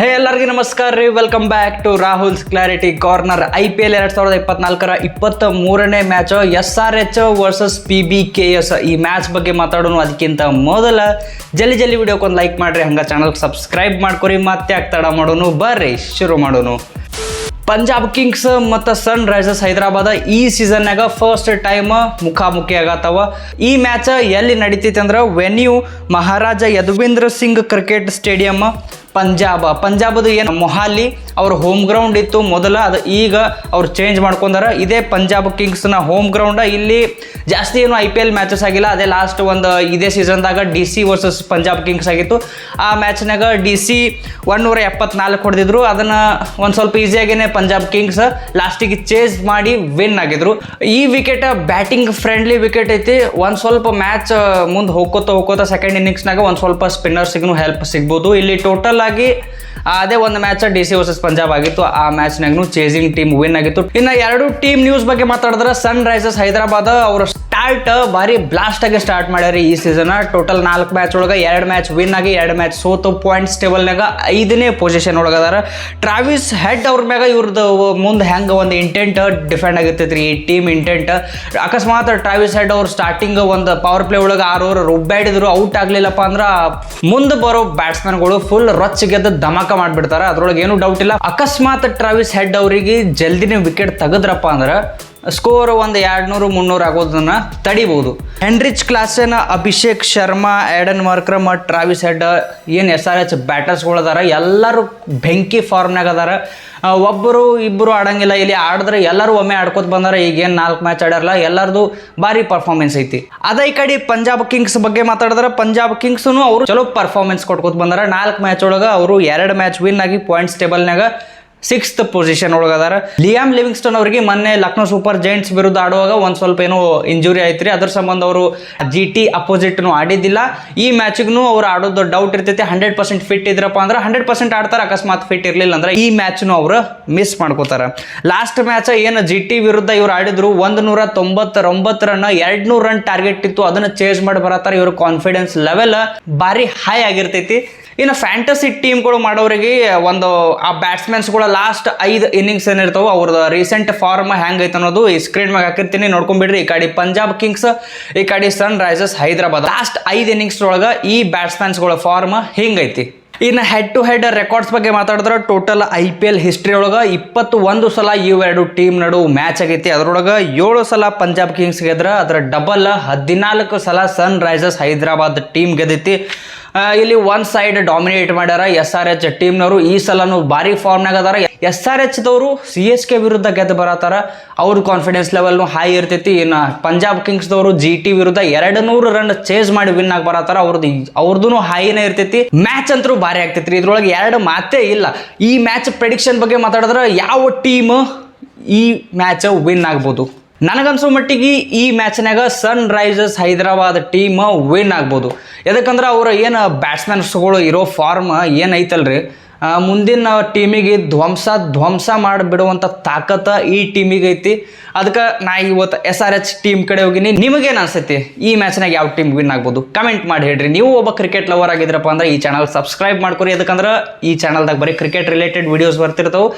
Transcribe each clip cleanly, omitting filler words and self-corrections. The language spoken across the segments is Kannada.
ಹೇ ಎಲ್ಲರಿಗೂ ನಮಸ್ಕಾರ ರೀ, welcome back to Rahul's clarity corner. IPL 2024ರ 23ನೇ ಮ್ಯಾಚ್ SRH ವರ್ಸಸ್ PBKS. ಈ ಮ್ಯಾಚ್ ಬಗ್ಗೆ ಮಾತಾಡೋಣ. ಅದಕ್ಕಿಂತ ಮೊದಲ ಜಲ್ದಿ ವಿಡಿಯೋಕ್ಕೊಂದು ಲೈಕ್ ಮಾಡ್ರಿ, ಹಂಗ ಚಾನಲ್ ಸಬ್ಸ್ಕ್ರೈಬ್ ಮಾಡ್ಕೊರಿ. ಮತ್ತೆ ತಡ ಮಾಡೋನು, ಬರ್ರಿ ಶುರು ಮಾಡೋನು. ಪಂಜಾಬ್ ಕಿಂಗ್ಸ್ ಮತ್ತು ಸನ್ ರೈಸರ್ಸ್ ಹೈದರಾಬಾದ್ ಈ ಸೀಸನ್ನಾಗ ಫಸ್ಟ್ ಟೈಮ್ ಮುಖಾಮುಖಿ ಆಗತ್ತವ. ಈ ಮ್ಯಾಚ್ ಎಲ್ಲಿ ನಡೀತೈತೆ ಅಂದ್ರೆ ವೆನ್ಯೂ ಮಹಾರಾಜ ಯದುವೀಂದ್ರ ಸಿಂಗ್ ಕ್ರಿಕೆಟ್ ಸ್ಟೇಡಿಯಂ, ಪಂಜಾಬದು ಏನು ಮೊಹಾಲಿ ಅವ್ರ ಹೋಮ್ ಗ್ರೌಂಡ್ ಇತ್ತು ಮೊದಲ, ಅದು ಈಗ ಅವ್ರು ಚೇಂಜ್ ಮಾಡ್ಕೊಂಡಾರ. ಇದೇ ಪಂಜಾಬ್ ಕಿಂಗ್ಸ್ನ ಹೋಮ್ ಗ್ರೌಂಡ್. ಇಲ್ಲಿ ಜಾಸ್ತಿ ಏನು IPL ಮ್ಯಾಚಸ್ ಆಗಿಲ್ಲ. ಅದೇ ಲಾಸ್ಟ್ ಒಂದು ಇದೇ ಸೀಸನ್ದಾಗ DC ವರ್ಸಸ್ ಪಂಜಾಬ್ ಕಿಂಗ್ಸ್ ಆಗಿತ್ತು. ಆ ಮ್ಯಾಚ್ನಾಗ DC 174 ಹೊಡೆದಿದ್ರು. ಅದನ್ನು ಒಂದು ಸ್ವಲ್ಪ ಈಸಿಯಾಗೇನೆ ಪಂಜಾಬ್ ಕಿಂಗ್ಸ್ ಲಾಸ್ಟಿಗೆ ಚೇಂಜ್ ಮಾಡಿ ವಿನ್ ಆಗಿದ್ರು. ಈ ವಿಕೆಟ್ ಬ್ಯಾಟಿಂಗ್ ಫ್ರೆಂಡ್ಲಿ ವಿಕೆಟ್ ಐತಿ. ಒಂದು ಸ್ವಲ್ಪ ಮ್ಯಾಚ್ ಮುಂದೆ ಹೋಗ್ಕೋತ ಸೆಕೆಂಡ್ ಇನ್ನಿಂಗ್ಸ್ನಾಗ ಒಂದು ಸ್ವಲ್ಪ ಸ್ಪಿನ್ನರ್ಸಿಗೂ ಹೆಲ್ಪ್ ಸಿಗ್ಬೋದು. ಇಲ್ಲಿ ಟೋಟಲ್ ಆಗಿ ಅದೇ ಒಂದು ಮ್ಯಾಚ್ DC ವರ್ಸಸ್ ಪಂಜಾಬ್ ಆಗಿತ್ತು. ಆ ಮ್ಯಾಚ್ನಾಗೂ ಚೇಸಿಂಗ್ ಟೀಮ್ ವಿನ್ ಆಗಿತ್ತು. ಇನ್ನು ಎರಡು ಟೀಮ್ ನ್ಯೂಸ್ ಬಗ್ಗೆ ಮಾತಾಡಿದ್ರೆ ಸನ್ ರೈಸರ್ಸ್ ಹೈದರಾಬಾದ್ ಅವರು ಸ್ಟಾರ್ಟ್ ಭಾರಿ ಬ್ಲಾಸ್ಟ್ ಆಗಿ ಸ್ಟಾರ್ಟ್ ಮಾಡ್ಯಾರಿ ಈ ಸೀಸನ್. ಟೋಟಲ್ 4 ಮ್ಯಾಚ್ ಒಳಗೆ 2 ಮ್ಯಾಚ್ ವಿನ್ ಆಗಿ 2 ಮ್ಯಾಚ್ ಸೋತು ಪಾಯಿಂಟ್ಸ್ ಟೇಬಲ್ನಾಗ 5ನೇ ಪೊಸಿಷನ್ ಒಳಗದಾರ. ಟ್ರಾವಿಸ್ ಹೆಡ್ ಅವ್ರ ಮ್ಯಾಗ ಇವ್ರದ್ದು ಮುಂದೆ ಹೆಂಗೆ ಒಂದು ಇಂಟೆಂಟ್ ಡಿಫೆಂಡ್ ಆಗಿರ್ತೈತ್ರಿ ಈ ಟೀಮ್ ಇಂಟೆಂಟ್. ಅಕಸ್ಮಾತ್ ಟ್ರಾವಿಸ್ ಹೆಡ್ ಅವ್ರು ಸ್ಟಾರ್ಟಿಂಗ್ ಒಂದು ಪವರ್ ಪ್ಲೇ ಒಳಗೆ 6 ಓವರ್ ರುಬ್ಬಾಡಿದ್ರು, ಔಟ್ ಆಗ್ಲಿಲ್ಲಪ್ಪ ಅಂದ್ರೆ ಮುಂದೆ ಬರೋ ಬ್ಯಾಟ್ಸ್ಮನ್ಗಳು ಫುಲ್ ರೊಚ್ ಗೆದ್ದು ಧಮಾಕ ಮಾಡಿಬಿಡ್ತಾರೆ. ಅದ್ರೊಳಗೆ ಏನು ಡೌಟ್ ಇಲ್ಲ. ಅಕಸ್ಮಾತ್ ಟ್ರಾವಿಸ್ ಹೆಡ್ ಅವರಿಗೆ ಜಲ್ದಿನೇ ವಿಕೆಟ್ ತೆಗೆದ್ರಪ್ಪ ಅಂದ್ರೆ ಸ್ಕೋರ್ ಒಂದು 200-300 ಆಗೋದನ್ನ ತಡಿಬಹುದು. Heinrich Klaasen, Abhishek Sharma, Aiden Markram, Travis Head ಏನು SRH ಬ್ಯಾಟರ್ಸ್ಗಳದಾರ ಎಲ್ಲರೂ ಬೆಂಕಿ ಫಾರ್ಮ್ನಾಗ ಅದಾರ. ಒಬ್ಬರು ಇಬ್ಬರು ಆಡಂಗಿಲ್ಲ. ಇಲ್ಲಿ ಆಡಿದ್ರೆ ಎಲ್ಲರೂ ಒಮ್ಮೆ ಆಡ್ಕೋತ ಬಂದಾರ. ಈಗೇನು 4 ಮ್ಯಾಚ್ ಆಡ್ಯಾರಲ್ಲ, ಎಲ್ಲರದು ಭಾರಿ ಪರ್ಫಾರ್ಮೆನ್ಸ್ ಐತಿ. ಅದೇ ಈ ಕಡೆ ಪಂಜಾಬ್ ಕಿಂಗ್ಸ್ ಬಗ್ಗೆ ಮಾತಾಡಿದ್ರೆ ಪಂಜಾಬ್ ಕಿಂಗ್ಸ್ನು ಅವರು ಚಲೋ ಪರ್ಫಾರ್ಮೆನ್ಸ್ ಕೊಟ್ಕೋತ ಬಂದಾರ. 4 ಮ್ಯಾಚ್ ಒಳಗೆ ಅವರು 2 ಮ್ಯಾಚ್ ವಿನ್ ಆಗಿ ಪಾಯಿಂಟ್ಸ್ ಟೇಬಲ್ನಾಗ 6th ಪೊಸಿಷನ್ ಒಳಗದಾರ. ಲಿಯಾಮ್ ಲಿವಿಂಗ್ಸ್ಟನ್ ಅವರಿಗೆ ಮೊನ್ನೆ ಲಕ್ನೋ ಸೂಪರ್ ಜೈಂಟ್ಸ್ ವಿರುದ್ಧ ಆಡುವಾಗ ಒಂದು ಸ್ವಲ್ಪ ಏನೋ ಇಂಜುರಿ ಆಯ್ತು. ಅದ್ರ ಸಂಬಂಧ ಅವರು GT ಅಪೋಸಿಟ್ನು ಆಡಿದ್ದಿಲ್ಲ. ಈ ಮ್ಯಾಚಿಗೂ ಅವ್ರು ಆಡೋದು ಡೌಟ್ ಇರ್ತೈತಿ. 100% ಫಿಟ್ ಇದ್ರಪ್ಪ ಅಂದ್ರೆ 100% ಆಡ್ತಾರೆ. ಅಕಸ್ಮಾತ್ ಫಿಟ್ ಇರಲಿಲ್ಲ ಅಂದ್ರೆ ಈ ಮ್ಯಾಚ್ನು ಅವರು ಮಿಸ್ ಮಾಡ್ಕೋತಾರೆ. ಲಾಸ್ಟ್ ಮ್ಯಾಚ್ ಏನು GT ವಿರುದ್ಧ ಇವ್ರು ಆಡಿದ್ರು 199 ರನ್, 200 ರನ್ ಟಾರ್ಗೆಟ್ ಇತ್ತು. ಅದನ್ನ ಚೇಂಜ್ ಮಾಡಿ ಬರತ್ತಾರೆ. ಇವ್ರ ಕಾನ್ಫಿಡೆನ್ಸ್ ಲೆವೆಲ್ ಭಾರಿ ಹೈ ಆಗಿರ್ತೈತಿ. ಇನ್ನು ಫ್ಯಾಂಟಸಿ ಟೀಮ್ಗಳು ಮಾಡೋರಿಗೆ ಒಂದು ಆ ಬ್ಯಾಟ್ಸ್ಮನ್ಸ್ಗಳ ಲಾಸ್ಟ್ 5 ಇನ್ನಿಂಗ್ಸ್ ಏನಿರ್ತಾವೆ ಅವ್ರದ್ದು ರೀಸೆಂಟ್ ಫಾರ್ಮ್ ಹೆಂಗೈತೆ ಅನ್ನೋದು ಈ ಸ್ಕ್ರೀನ್ ಮ್ಯಾಗ ಹಾಕಿರ್ತೀನಿ, ನೋಡ್ಕೊಂಡ್ಬಿಡ್ರಿ. ಈ ಕಡೆ ಪಂಜಾಬ್ ಕಿಂಗ್ಸ್, ಈ ಕಡೆ ಸನ್ ರೈಸರ್ಸ್ ಹೈದರಾಬಾದ್ ಲಾಸ್ಟ್ 5 ಇನ್ನಿಂಗ್ಸ್ ಒಳಗೆ ಈ ಬ್ಯಾಟ್ಸ್ಮನ್ಸ್ಗಳ ಫಾರ್ಮ್ ಹಿಂಗೈತಿ. ಇನ್ನು ಹೆಡ್ ಟು ಹೆಡ್ ರೆಕಾರ್ಡ್ಸ್ ಬಗ್ಗೆ ಮಾತಾಡಿದ್ರೆ ಟೋಟಲ್ IPL ಹಿಸ್ಟ್ರಿ ಒಳಗೆ 21 ಸಲ ಇವೆರಡು ಟೀಮ್ ನಡು ಮ್ಯಾಚ್ ಆಗೈತಿ. ಅದರೊಳಗೆ 7 ಸಲ ಪಂಜಾಬ್ ಕಿಂಗ್ಸ್ ಗೆದ್ರೆ, ಅದರ ಡಬಲ್ 14 ಸಲ ಸನ್ ರೈಸರ್ಸ್ ಹೈದರಾಬಾದ್ ಟೀಮ್ ಗೆದ್ದೈತಿ. ಇಲ್ಲಿ ಒನ್ ಸೈಡ್ ಡಾಮಿನೇಟ್ ಮಾಡ್ಯಾರ SRH ಟೀಮ್ನವರು. ಈ ಸಲನು ಭಾರಿ ಫಾರ್ಮ್ನಾಗ ಅದಾರ. SRH ದವರು CSK ವಿರುದ್ಧ ಗೆದ್ದು ಬರತ್ತಾರ. ಅವ್ರ ಕಾನ್ಫಿಡೆನ್ಸ್ ಲೆವೆಲ್ನು ಹೈ ಇರ್ತೈತಿ. ಇನ್ನು ಪಂಜಾಬ್ ಕಿಂಗ್ಸ್ದವರು GT ವಿರುದ್ಧ 200 ರನ್ ಚೇಸ್ ಮಾಡಿ ವಿನ್ ಆಗಿ ಬರತ್ತಾರ. ಅವ್ರದ್ದು ಹೈನೇ ಇರ್ತೈತಿ. ಮ್ಯಾಚ್ ಅಂತೂ ಭಾರಿ ಆಗ್ತೈತ್ರಿ. ಇದ್ರೊಳಗೆ 2 ಮಾತೇ ಇಲ್ಲ. ಈ ಮ್ಯಾಚ್ ಪ್ರೆಡಿಕ್ಷನ್ ಬಗ್ಗೆ ಮಾತಾಡಿದ್ರೆ ಯಾವ ಟೀಮ್ ಈ ಮ್ಯಾಚ್ ವಿನ್ ಆಗ್ಬೋದು? ನನಗನ್ಸೋ ಮಟ್ಟಿಗೆ ಈ ಮ್ಯಾಚ್ನಾಗ ಸನ್ ರೈಸರ್ಸ್ ಹೈದರಾಬಾದ್ ಟೀಮ್ ವಿನ್ ಆಗ್ಬೋದು. ಯಾಕಂದ್ರೆ ಅವ್ರು ಏನು ಬ್ಯಾಟ್ಸ್ಮನ್ಸ್ಗಳು ಇರೋ ಫಾರ್ಮ್ ಏನೈತಲ್ರಿ, ಮುಂದಿನ ಟೀಮಿಗೆ ಧ್ವಂಸ ಮಾಡಿಬಿಡುವಂಥ ತಾಕತ್ತ ಈ ಟೀಮಿಗೆ ಐತಿ. ಅದಕ್ಕೆ ನಾ ಇವತ್ತು SRH ಟೀಮ್ ಕಡೆ ಹೋಗಿನಿ. ನಿಮಗೇನು ಅನ್ಸೈತಿ ಈ ಮ್ಯಾಚ್ನಾಗ ಯಾವ ಟೀಮ್ ವಿನ್ ಆಗ್ಬೋದು? ಕಮೆಂಟ್ ಮಾಡಿ ಹೇಳ್ರಿ. ನೀವು ಒಬ್ಬ ಕ್ರಿಕೆಟ್ ಲವರ್ ಆಗಿದ್ರಪ್ಪ ಅಂದ್ರೆ ಈ ಚಾನಲ್ ಸಬ್ಸ್ಕ್ರೈಬ್ ಮಾಡ್ಕೊರಿ. ಯಾಕಂದ್ರೆ ಈ ಚಾನಲ್ದಾಗ ಬರೀ ಕ್ರಿಕೆಟ್ ರಿಲೇಟೆಡ್ ವಿಡಿಯೋಸ್ ಬರ್ತಿರ್ತಾವೆ.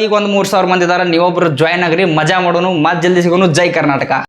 ಈಗ ಒಂದು 3000 ಮಂದಿ ಇದಾರೆ. ನೀವೊಬ್ರು ಜಾಯ್ನ್ ಆಗ್ರಿ, ಮಜಾ ಮಾಡೋನು. ಮತ್ತೆ ಜಲ್ದಿ ಸಿಗೋನು. ಜೈ ಕರ್ನಾಟಕ.